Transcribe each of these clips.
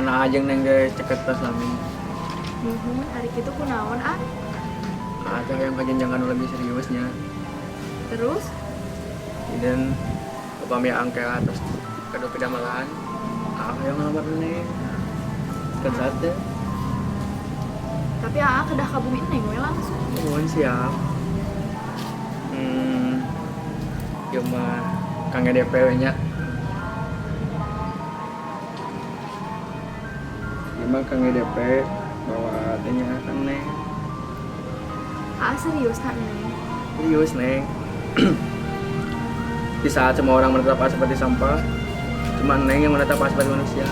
mana aja neng guys ceket tas lami. Hari itu kunaon ah. Ada yang kajenjangan lebih seriusnya. Terus Dan upami angka terus kedua kedamalan. Yang ngelamar neng. Kesate. tapi Aa kedah kabumin neng we langsung. Mohon siap. Cuma kang DPW nya. Cuma kang DP bawa adanya kan neng. Aa serius kan neng? Serius neng. Di saat semua orang menetap seperti sampah, cuma neng yang menetap seperti manusia.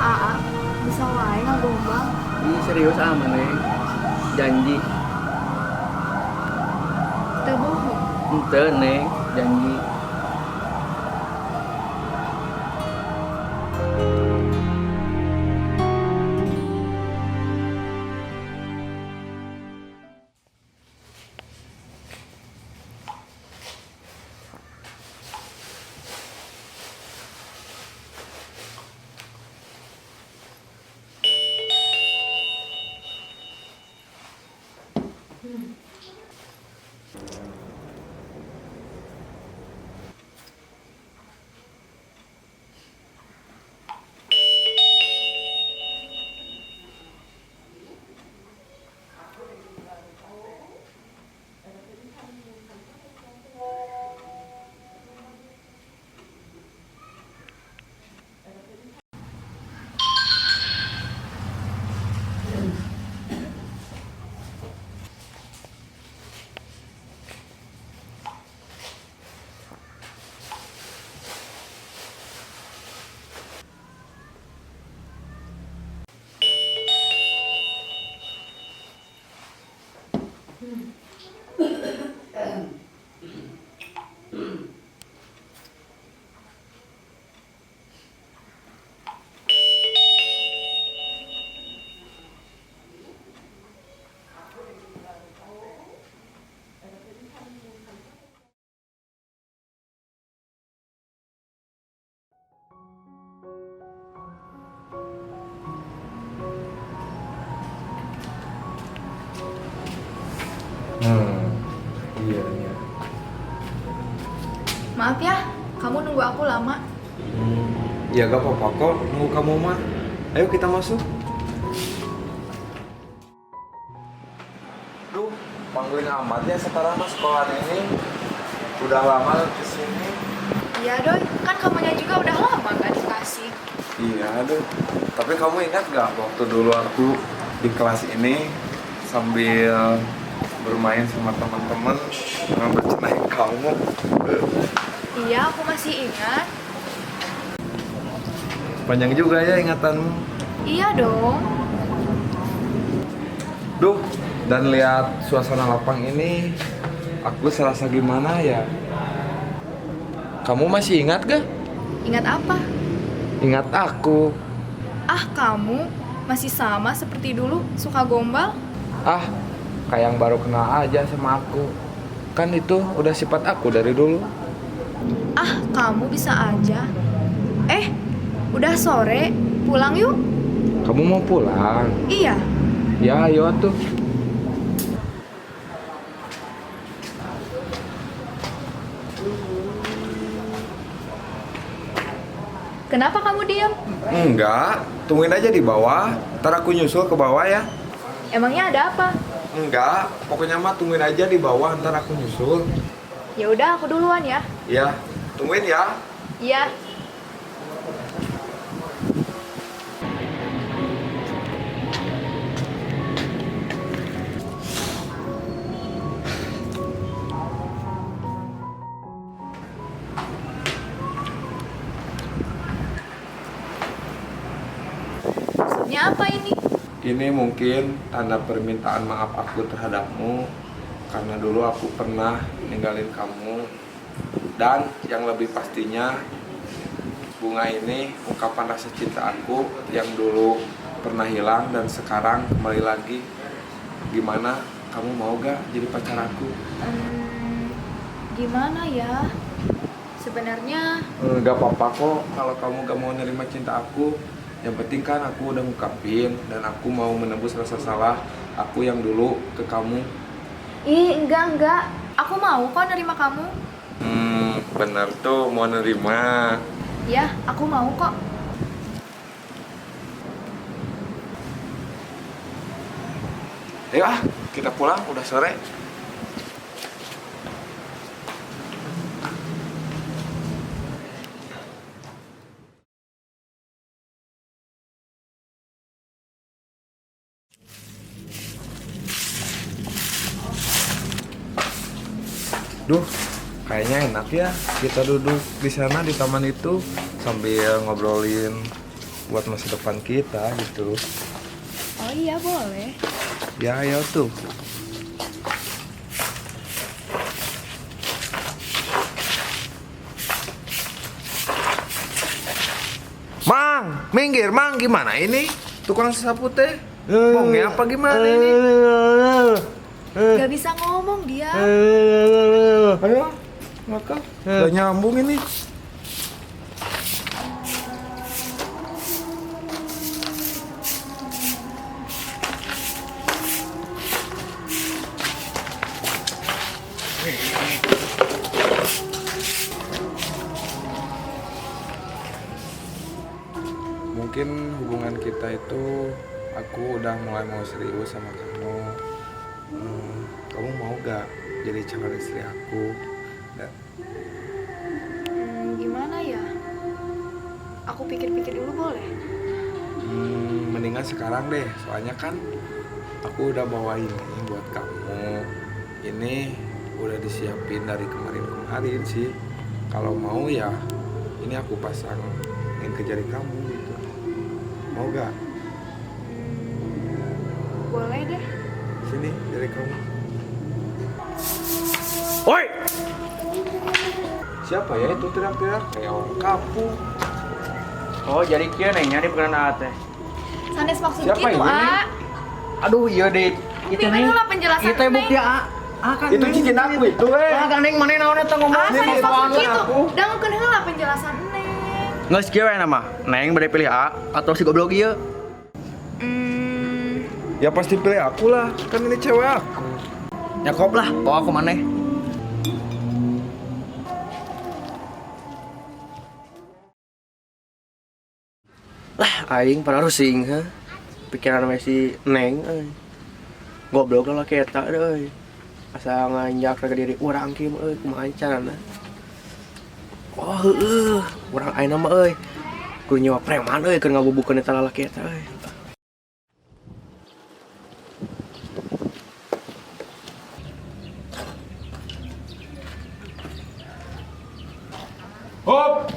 Aa bisa wae ngagombal. Ini serius aman neng. Janji. Teu bohong. Ente neng, janji. Iya, iya. Maaf ya, kamu nunggu aku lama. Ya gak apa-apa kok, nunggu kamu mah. Ayo kita masuk. Duh, panggilin amat ya sekarang mas sekolah ini. Udah lama kesini. Iya doi, kan kamunya juga udah lama gak dikasih. Iya, aduh. Tapi kamu ingat gak waktu dulu aku di kelas ini sambil bermain sama teman-teman ngambil cenaik kamu? Iya, aku masih ingat. Panjang juga ya ingatanmu. Iya dong. Duh, dan lihat suasana lapang ini, aku serasa gimana ya? Kamu masih ingat gak? Ingat apa? Ingat aku. Ah, kamu masih sama seperti dulu, suka gombal? Ah, kayak yang baru kenal aja sama aku. Kan itu udah sifat aku dari dulu. Ah, kamu bisa aja. Udah sore, pulang yuk. Kamu mau pulang? Iya. Ya, ayo tuh. Kenapa kamu diam? Enggak, tungguin aja di bawah. Ntar aku nyusul ke bawah ya. Emangnya ada apa? Enggak, pokoknya mah tungguin aja di bawah. Ntar aku nyusul. Ya udah, aku duluan ya. Ya, tungguin ya. Iya. Maksudnya apa ini? Ini mungkin tanda permintaan maaf aku terhadapmu karena dulu aku pernah ninggalin kamu, dan yang lebih pastinya bunga ini ungkapan rasa cinta aku yang dulu pernah hilang dan sekarang kembali lagi. Gimana, kamu mau gak jadi pacar aku? Gimana ya? Sebenarnya Gak apa-apa kok kalau kamu gak mau nerima cinta aku. Yang penting kan aku udah ngungkapin dan aku mau menebus rasa salah aku yang dulu ke kamu. ih, enggak. Aku mau kok nerima kamu. Bener tuh mau nerima. Ya, aku mau kok. Ayo kita pulang udah sore. Duh, kayaknya enak ya kita duduk di sana di taman itu sambil ngobrolin buat masa depan kita gitu. Oh iya, boleh. Ya, ayo tuh. Mang, minggir, Mang. Gimana ini? Tukang sapu teh? Ngomongnya apa gimana ini? Gak bisa ngomong dia. Ayo, ngakak. Gak nyambung ini. Mungkin hubungan kita itu aku udah mulai mau serius sama kamu. Kamu mau gak jadi calon istri aku? Gimana ya? Aku pikir-pikir dulu boleh? Mendingan sekarang deh, soalnya kan aku udah bawa ini buat kamu. Ini udah disiapin dari kemarin-kemarin sih. Kalau mau ya, ini aku pasangin ke jari kamu gitu. Mau gak? Boleh deh. Sini, jari kamu. Woi! Siapa ya itu teriak-teriak? Kayak orang kampung. Oh, jadi kieu neng nyari bukan teh. Sanes maksud Siapa gitu, ini? A. Aduh, iya deh. Di mana lah penjelasan Itu bukti Neng? kan Itu cincin aku itu, Ah, kan neng mana naon eta ngomong. Sanes Ini maksud soalnya gitu. aku. Dangukeun heula penjelasan Neng. Nggak sekieu we nama. Neng bade pilih A atau si goblok ieu. Ya pasti pilih aku lah, kan ini cewek aku. Ya kop lah, bawa aku maneh. Lah, aing para rusing ha. Pikiran we si Neng euy. Goblok lah kita euy. Asa nganjak ke diri urang kieu euy kumaha carana. Oh heueuh, urang ayeuna mah euy. Kudu nyewa preman euy keur ngabubukeun eta lalaki eta euy. Hop,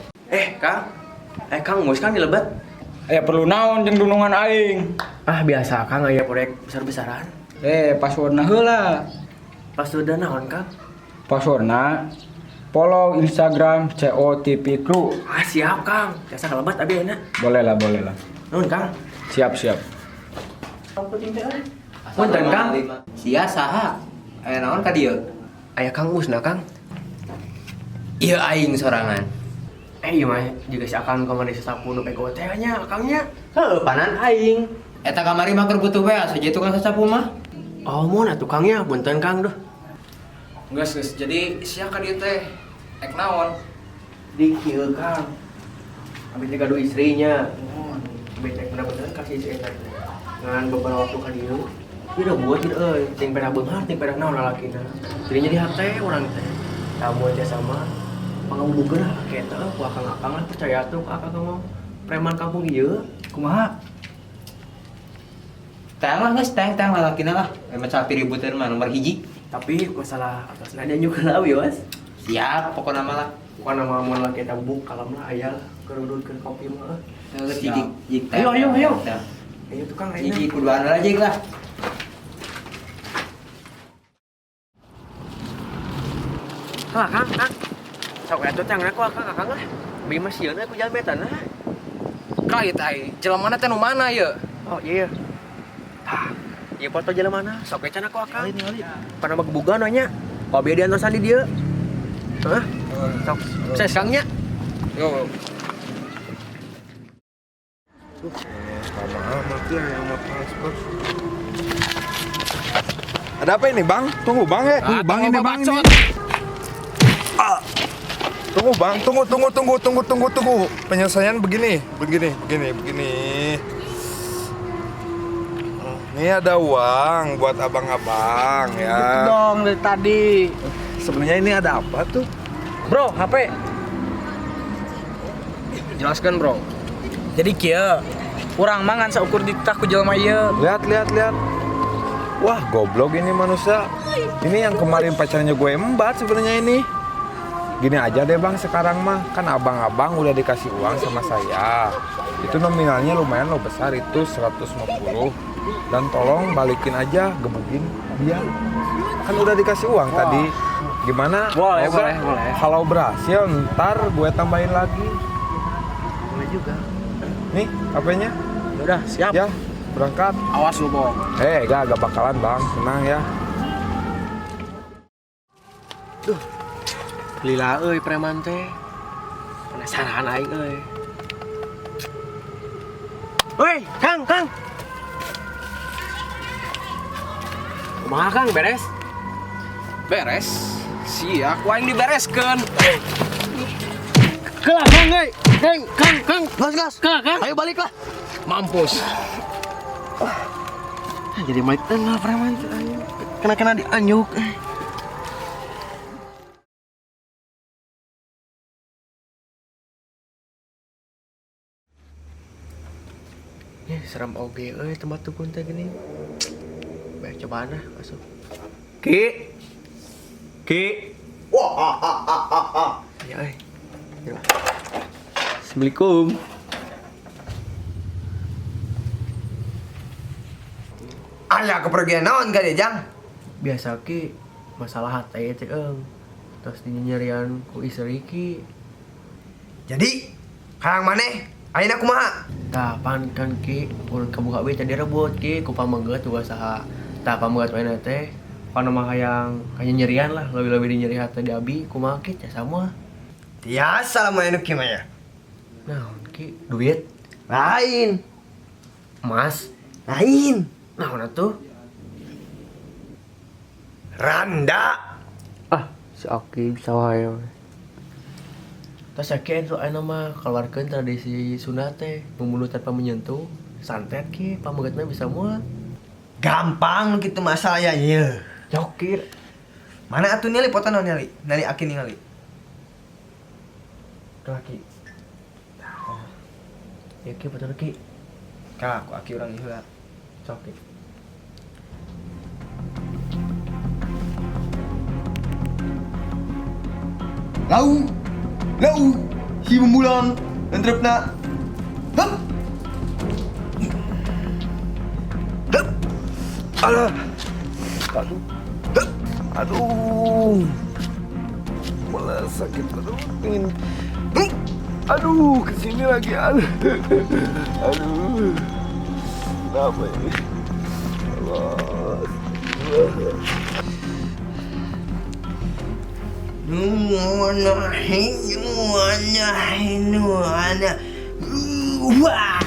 Kang. Kang Mus kan dilebat. aya perlu naon jeung dunungan aing. Ah, biasa Kang aya proyek besar-besaran. Passwordna heula. Pas udah naon Kang? Passwordna follow Instagram COTP Crew. Ah, siap Kang. Biasa kalebat abi enak. Boleh lah. Nuhun Kang. Siap. Punten Kang. Sia saha? Aya naon ka dieu? Aya Kang Musna Kang. Ieu aing sorangan. Iya mah juga si Akang kamari sasapu nu pego teh nya Akangnya. Heuh, panan aing. Eta kamari mah keur butuh we asa jadi tukang sasapu mah. Oh, mun atuh Kangnya, punten Kang duh. Geus, jadi sia ka dieu teh ek naon? Di kieu Kang. Abi teh gaduh istrinya. Becek bener-bener kasih si eta. Ngan beberapa waktu ka dieu. Ieu udah buat ieu euy, ting peda beunghar, ting peda naon lalakina. Jadinya di hate urang teh. Kamu aja sama pangabubukeun lalaki eta ku Akang lah percaya tuh Akang ngomong preman kampung ieu. Kumaha? Teh lah geus teh lalakina lah. Emang sapi ributeun mah nomor hiji. Tapi masalah atas nada juga lah wios. Siap pokona mah lah. Bukan nama mun laki eta bubuk kalem lah aya lah kerudutkeun kopi mah. Geus jig teh. Ayo. Teh. Ayo tukang ayo. Hiji kuduan aja lah. Lah Kang. Sok atuh teh ngaku Akang lah. Bi mah sieun aku jalan betana. Kait ai, jelemana teh nu mana ye? Oh iya. Tah, ieu foto jalan mana? Sok we can aku Akang. Pana bagbugan nya. Kobe di antosan di dieu. Hah? Sok, saya sekangnya. Yo. Sama amat ya yang mau transfer. Ada apa ini bang? Tunggu bang ya. Bang ini bang ini. Tunggu bang, tunggu. Penyelesaian begini. Ini ada uang buat abang-abang ya. Itu dong dari tadi. Sebenarnya ini ada apa tuh? Bro, HP. Jelaskan bro. Jadi kia, kurang mangan saukur ditah ku jelema ieu. Lihat. Wah, goblok ini manusia. Ini yang kemarin pacarnya gue embat sebenarnya ini. Gini aja deh bang, sekarang mah kan abang-abang udah dikasih uang sama saya. Itu nominalnya lumayan lo besar, itu 150. Dan tolong balikin aja, gebukin dia. Kan udah dikasih uang tadi. Gimana? Boleh. Kalau berhasil, ntar gue tambahin lagi. Boleh juga. Nih, HP-nya. Udah, siap. Ya, berangkat. Awas lu, Bong. Gak bakalan bang, tenang ya. Lila euy preman teh. Penasaran aing euy. Woi, Kang. Kumaha Kang, beres? Beres. Siap, waing dibereskeun. Kelah Kang euy. Kang. Gas. Kang. Ayo balik lah. Mampus. Jadi malik tengah preman teh ayo. Kena dianyuk. Serem oge euy tempat tukun teh gini. Baik cobaan lah masuk. Ki. Ya euy. Ya. Assalamualaikum. Aya kepergian naon ka dia, Jang? Biasa ki masalah hati teh terus dinyerian ku istri ki. Jadi, karang maneh? Ayeuna kumaha? Kapan kan ki ulun kabuka we tadi rebut ki ku pamengget juga saha. Tah pamengget we teh kana mah hayang nyerian lah lebih di nyeri hati di abi kumaha ki teh sama. Biasa lah main kieu mah ya. Naon ki duit Lain. emas Lain. naon atuh? Randa. Si Aki bisa wae. Tas yakin soalnya mah keluarkan tradisi Sunda teh membunuh tanpa menyentuh santet ki pamenggetna bisa muat. Gampang gitu masalah ya ieu. Jokir. Mana atuh nili foto naon nili? Nili Aki ningali. Laki. Ya ki betul ki. Ka, aku Aki urang ieu heula. Jokir. Lau, si Bumbulang, entrepna. Hup. Alah. Aduh. Malah sakit aduh. Aduh, kesini lagi. Aduh. Kenapa ini? Allah. Nuana. Wah.